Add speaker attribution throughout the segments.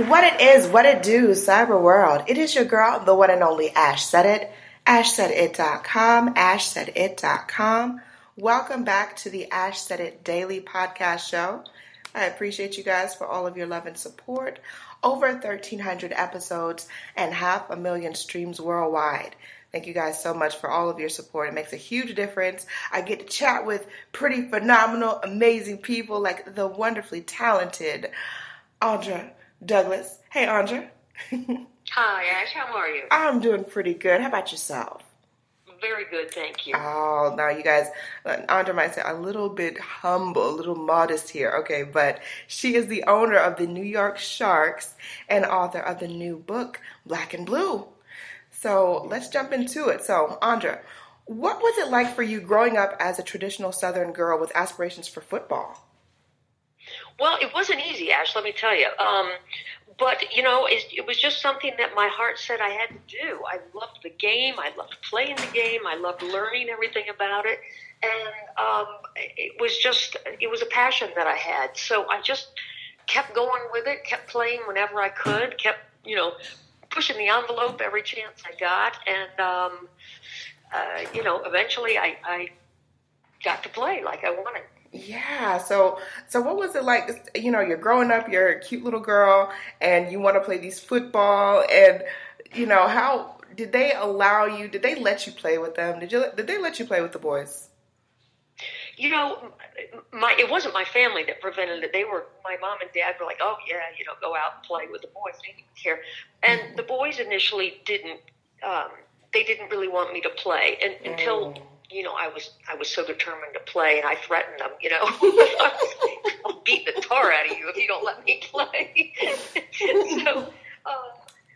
Speaker 1: What it is, what it do, cyber world. It is your girl, the one and only Ash Said It. AshSaidIt.com, AshSaidIt.com. Welcome back to the Ash Said It Daily Podcast Show. I appreciate you guys for all of your love and support. Over 1,300 episodes and 500,000 streams worldwide. Thank you guys so much for all of your support. It makes a huge difference. I get to chat with pretty phenomenal, amazing people like the wonderfully talented Andra Douglas. Hey, Andra.
Speaker 2: Hi, Ash. How are you?
Speaker 1: I'm doing pretty good. How about yourself?
Speaker 2: Very good, thank you.
Speaker 1: Oh, now you guys, Andra might say a little bit humble, a little modest here, okay, but she is the owner of the New York Sharks and author of the new book, Black and Blue. So let's jump into it. So, Andra, what was it like for you growing up as a traditional Southern girl with aspirations for football?
Speaker 2: Well, it wasn't easy, Ash, let me tell you. But, it was just something that my heart said I had to do. I loved the game. I loved playing the game. I loved learning everything about it. And it was a passion that I had. So I just kept going with it, kept playing whenever I could, kept, pushing the envelope every chance I got. And, eventually I got to play like I wanted.
Speaker 1: Yeah, so what was it like? You're growing up, you're a cute little girl, and you want to play these football, and how did they allow you? Did they let you play with them? Did they let you play with the boys?
Speaker 2: It wasn't my family that prevented it. My mom and dad were like, oh yeah, go out and play with the boys. They didn't care, and the boys initially didn't. They didn't really want me to play until. I was so determined to play, and I threatened them, I'll beat the tar out of you if you don't let me play.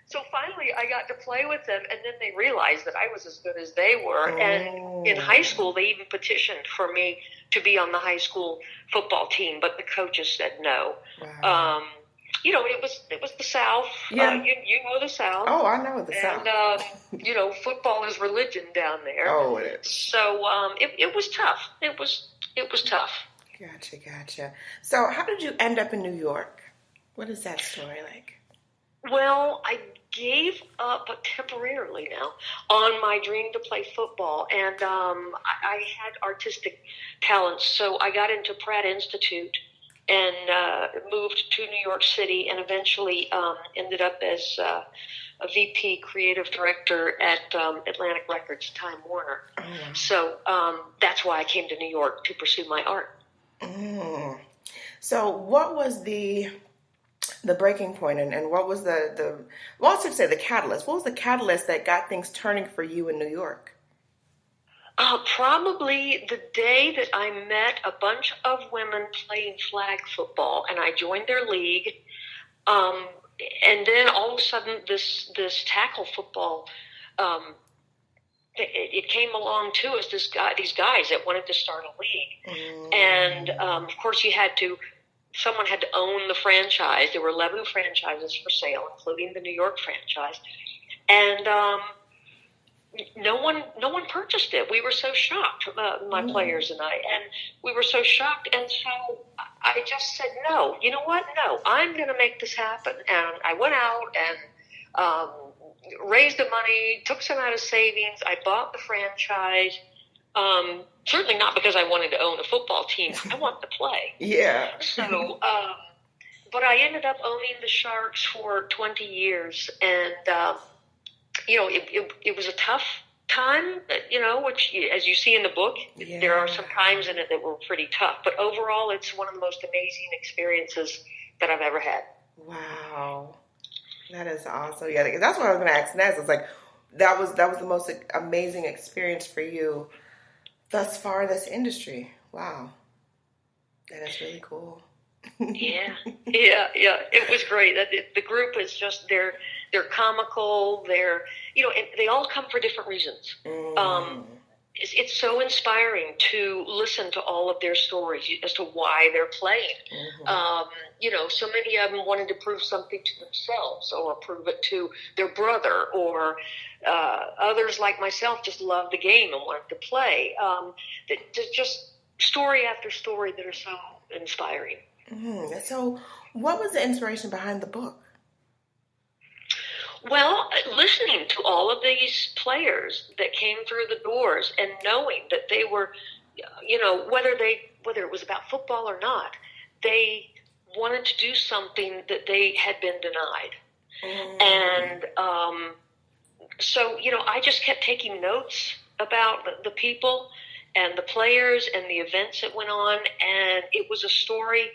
Speaker 2: So finally I got to play with them, and then they realized that I was as good as they were. And in high school, they even petitioned for me to be on the high school football team, but the coaches said no. Wow. It was the South.
Speaker 1: Yeah.
Speaker 2: You know the South.
Speaker 1: Oh, I know the South.
Speaker 2: And, football is religion down there.
Speaker 1: Oh, it is.
Speaker 2: So it was tough. It was tough.
Speaker 1: Gotcha. So how did you end up in New York? What is that story like?
Speaker 2: Well, I gave up temporarily now on my dream to play football. And I had artistic talents, so I got into Pratt Institute and moved to New York City, and eventually ended up as a VP creative director at Atlantic Records, Time Warner. Oh, wow. So that's why I came to New York to pursue my art.
Speaker 1: So what was the breaking point, and what was the catalyst? What was the catalyst that got things turning for you in New York?
Speaker 2: Probably the day that I met a bunch of women playing flag football, and I joined their league. And then all of a sudden, this tackle football, it came along too as these guys that wanted to start a league. And of course, someone had to own the franchise. There were 11 franchises for sale, including the New York franchise, and no one purchased it. We were so shocked, my players and I, and we were so shocked. And so I just said, no, you know what? No, I'm going to make this happen. And I went out and raised the money, took some out of savings. I bought the franchise. Certainly not because I wanted to own a football team. I wanted to play.
Speaker 1: Yeah.
Speaker 2: So, but I ended up owning the Sharks for 20 years, and it was a tough time, which, as you see in the book, there are some times in it that were pretty tough. But overall, it's one of the most amazing experiences that I've ever had.
Speaker 1: Wow. That is awesome. Yeah, that's what I was going to ask next. It's like, that was the most amazing experience for you thus far in this industry. Wow. That is really cool.
Speaker 2: Yeah. It was great. The group is just, they're comical. They're, and they all come for different reasons. It's so inspiring to listen to all of their stories as to why they're playing. So many of them wanted to prove something to themselves or prove it to their brother, or others like myself just love the game and wanted to play. Just story after story that are so inspiring.
Speaker 1: So what was the inspiration behind the book?
Speaker 2: Well, listening to all of these players that came through the doors and knowing that they were, whether it was about football or not, they wanted to do something that they had been denied. And so, I just kept taking notes about the people and the players and the events that went on, and it was a story.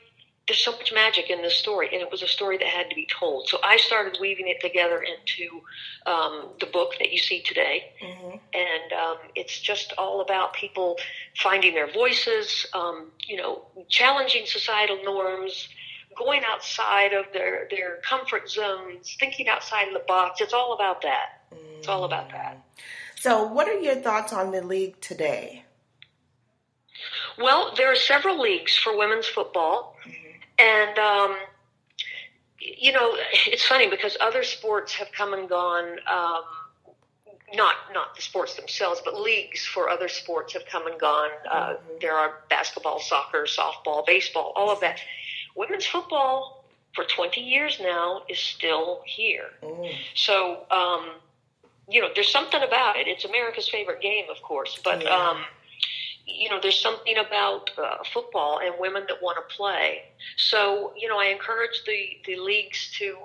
Speaker 2: There's so much magic in this story, and it was a story that had to be told. So I started weaving it together into the book that you see today. And it's just all about people finding their voices, challenging societal norms, going outside of their comfort zones, thinking outside of the box. It's all about that. It's all about that.
Speaker 1: So what are your thoughts on the league today?
Speaker 2: Well, there are several leagues for women's football. And, it's funny because other sports have come and gone, not the sports themselves, but leagues for other sports have come and gone. There are basketball, soccer, softball, baseball, all of that. Women's football for 20 years now is still here. So, there's something about it. It's America's favorite game, of course, but, there's something about football and women that want to play. So, I encourage the leagues to,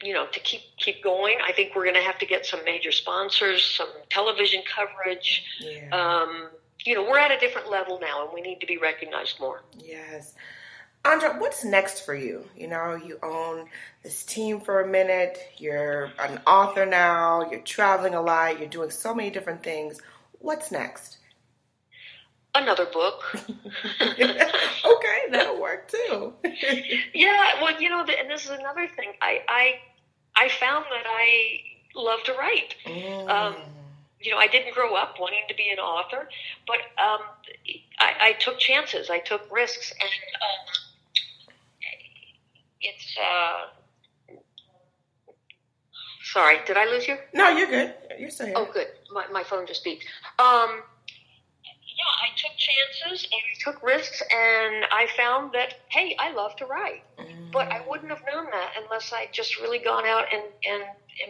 Speaker 2: to keep going. I think we're going to have to get some major sponsors, some television coverage. We're at a different level now, and we need to be recognized more.
Speaker 1: Yes. Andra, what's next for you? You own this team for a minute. You're an author now. You're traveling a lot. You're doing so many different things. What's next?
Speaker 2: Another book.
Speaker 1: Okay, that'll work too.
Speaker 2: Yeah, well, and this is another thing. I found that I love to write. I didn't grow up wanting to be an author, but I took chances. I took risks, and it's. Sorry, did I lose you?
Speaker 1: No, you're good. You're still here.
Speaker 2: Oh, good. My phone just beeped. I took chances and I took risks, and I found that, hey, I love to write. But I wouldn't have known that unless I'd just really gone out and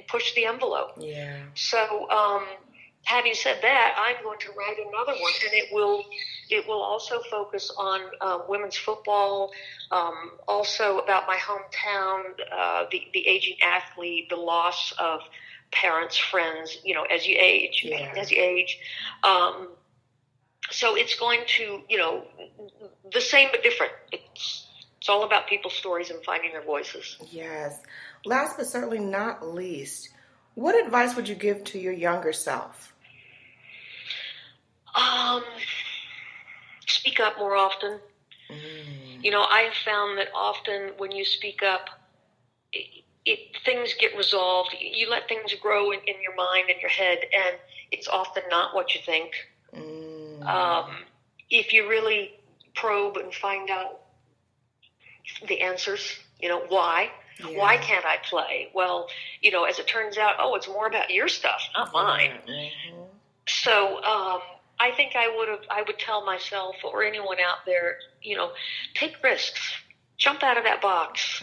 Speaker 2: pushed the envelope.
Speaker 1: Yeah.
Speaker 2: So, having said that, I'm going to write another one, and it will also focus on women's football, also about my hometown, the aging athlete, the loss of parents, friends, as you age. So it's going to, the same but different. It's all about people's stories and finding their voices.
Speaker 1: Yes. Last but certainly not least, what advice would you give to your younger self?
Speaker 2: Speak up more often. I have found that often when you speak up, things get resolved. You let things grow in your mind and your head, and it's often not what you think. If you really probe and find out the answers, why? Yeah. Why can't I play? Well, as it turns out, it's more about your stuff, not mine. So, I think I would tell myself or anyone out there, take risks, jump out of that box,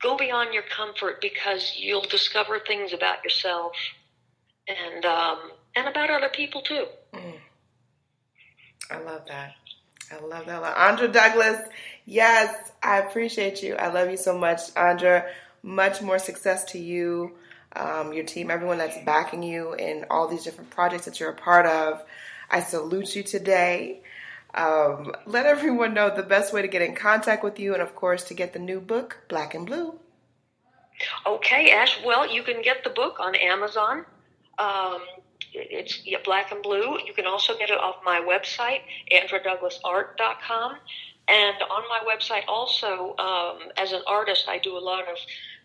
Speaker 2: go beyond your comfort, because you'll discover things about yourself and about other people too.
Speaker 1: I love that. Andra Douglas, yes, I appreciate you. I love you so much, Andra. Much more success to you, your team, everyone that's backing you in all these different projects that you're a part of. I salute you today. Let everyone know the best way to get in contact with you and, of course, to get the new book, Black and Blue.
Speaker 2: Okay, Ash. Well, you can get the book on Amazon. It's Black and Blue. You can also get it off my website, AndraDouglasArt.com. And on my website also, as an artist, I do a lot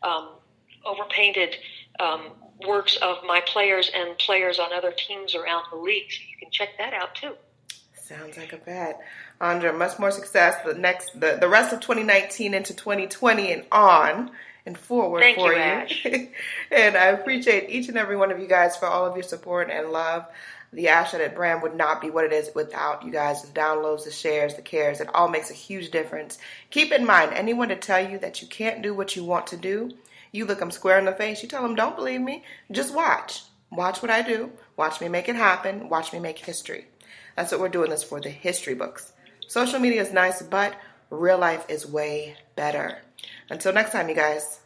Speaker 2: of overpainted works of my players and players on other teams around the league. So you can check that out too.
Speaker 1: Sounds like a bet. Andra, much more success the rest of 2019 into 2020 and on. And forward
Speaker 2: Thank
Speaker 1: for
Speaker 2: you. Ash.
Speaker 1: And I appreciate each and every one of you guys for all of your support and love. The Ash Edit brand would not be what it is without you guys. The downloads, the shares, the cares, it all makes a huge difference. Keep in mind, anyone to tell you that you can't do what you want to do, you look them square in the face, you tell them, don't believe me, just watch. Watch what I do. Watch me make it happen. Watch me make history. That's what we're doing this for, the history books. Social media is nice, but real life is way better. Until next time, you guys.